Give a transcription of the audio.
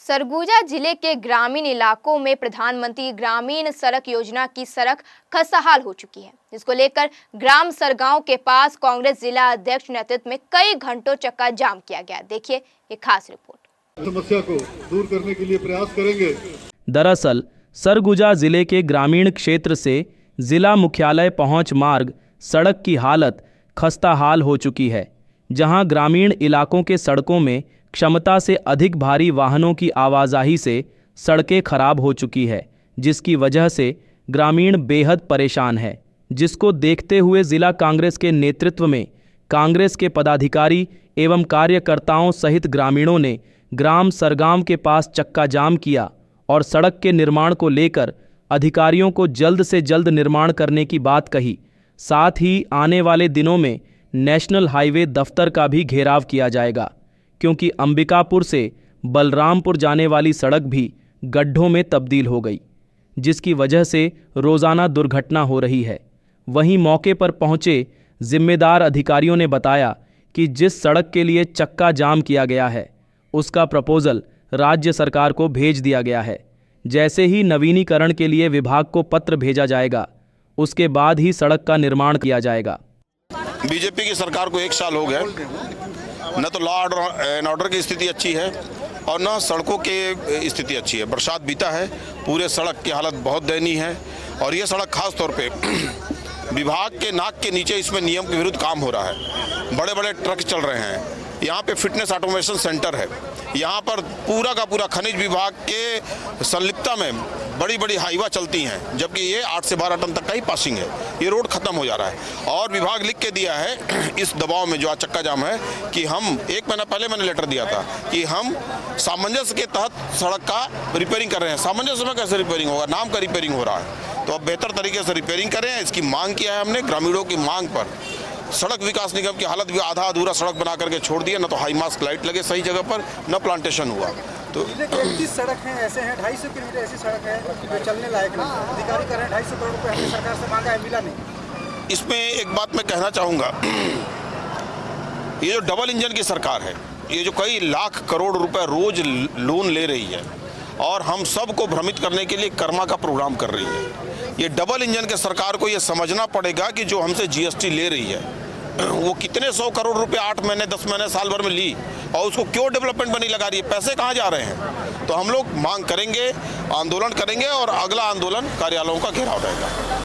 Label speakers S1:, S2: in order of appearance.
S1: सरगुजा जिले के ग्रामीण इलाकों में प्रधानमंत्री ग्रामीण सड़क योजना की सड़क खस्ताहाल हो चुकी है, जिसको लेकर ग्राम सरगांव के पास कांग्रेस जिला अध्यक्ष नेतृत्व में कई घंटों चक्का जाम किया गया। देखिए ये खास रिपोर्ट।
S2: समस्या को दूर करने के लिए प्रयास करेंगे।
S3: दरअसल सरगुजा जिले के ग्रामीण क्षेत्र से जिला मुख्यालय पहुंच मार्ग सड़क की हालत खस्ताहाल हो चुकी है, जहां ग्रामीण इलाकों के सड़कों में क्षमता से अधिक भारी वाहनों की आवाजाही से सड़कें खराब हो चुकी है, जिसकी वजह से ग्रामीण बेहद परेशान है। जिसको देखते हुए जिला कांग्रेस के नेतृत्व में कांग्रेस के पदाधिकारी एवं कार्यकर्ताओं सहित ग्रामीणों ने ग्राम सरगांव के पास चक्का जाम किया और सड़क के निर्माण को लेकर अधिकारियों को जल्द से जल्द निर्माण करने की बात कही। साथ ही आने वाले दिनों में नेशनल हाईवे दफ्तर का भी घेराव किया जाएगा, क्योंकि अंबिकापुर से बलरामपुर जाने वाली सड़क भी गड्ढों में तब्दील हो गई, जिसकी वजह से रोज़ाना दुर्घटना हो रही है। वहीं मौके पर पहुंचे जिम्मेदार अधिकारियों ने बताया कि जिस सड़क के लिए चक्का जाम किया गया है, उसका प्रपोजल राज्य सरकार को भेज दिया गया है। जैसे ही नवीनीकरण के लिए विभाग को पत्र भेजा जाएगा, उसके बाद ही सड़क का निर्माण किया जाएगा।
S4: बीजेपी की सरकार को 1 साल हो गया, न तो लॉ एंड ऑर्डर की स्थिति अच्छी है और न सड़कों की स्थिति अच्छी है। बरसात बीता है, पूरे सड़क की हालत बहुत दयनीय है और ये सड़क खास तौर पे विभाग के नाक के नीचे इसमें नियम के विरुद्ध काम हो रहा है। बड़े बड़े ट्रक चल रहे हैं। यहाँ पे फिटनेस ऑटोमेशन सेंटर है। यहाँ पर पूरा का पूरा खनिज विभाग के संलिप्तता में बड़ी बड़ी हाईवा चलती हैं, जबकि ये 8 से 12 टन तक का ही पासिंग है। ये रोड खत्म हो जा रहा है और विभाग लिख के दिया है इस दबाव में जो आज चक्का जाम है कि हम 1 महीना पहले मैंने लेटर दिया था कि हम सामंजस्य के तहत सड़क का रिपेयरिंग कर रहे हैं। सामंजस्य में कैसे रिपेयरिंग होगा? नाम का रिपेयरिंग हो रहा है, तो अब बेहतर तरीके से रिपेयरिंग करें। इसकी मांग किया है हमने। ग्रामीणों की मांग पर सड़क विकास निगम की हालत भी आधा अधूरा सड़क बना करके छोड़ दिया। न तो हाई मास्क लाइट लगे सही जगह पर, न प्लांटेशन हुआ। तो
S5: 31 सड़क हैं, ऐसे हैं 250 किलोमीटर ऐसी सड़क है जो चलने लायक नहीं। अधिकारी कर रहे हैं 250 करोड़ रुपए हमने सरकार से मांगा है, मिला नहीं।
S4: इसमें एक बात मैं कहना चाहूँगा, ये जो डबल इंजन की सरकार है, ये जो कई लाख करोड़ रुपए रोज लोन ले रही है और हम सबको भ्रमित करने के लिए कर्मा का प्रोग्राम कर रही है। ये डबल इंजन के सरकार को ये समझना पड़ेगा कि जो हमसे जीएसटी ले रही है वो कितने 100 करोड़ रुपए 8 महीने 10 महीने साल भर में ली और उसको क्यों डेवलपमेंट में नहीं लगा रही है? पैसे कहाँ जा रहे हैं? तो हम लोग मांग करेंगे, आंदोलन करेंगे और अगला आंदोलन कार्यालयों का घेराव रहेगा।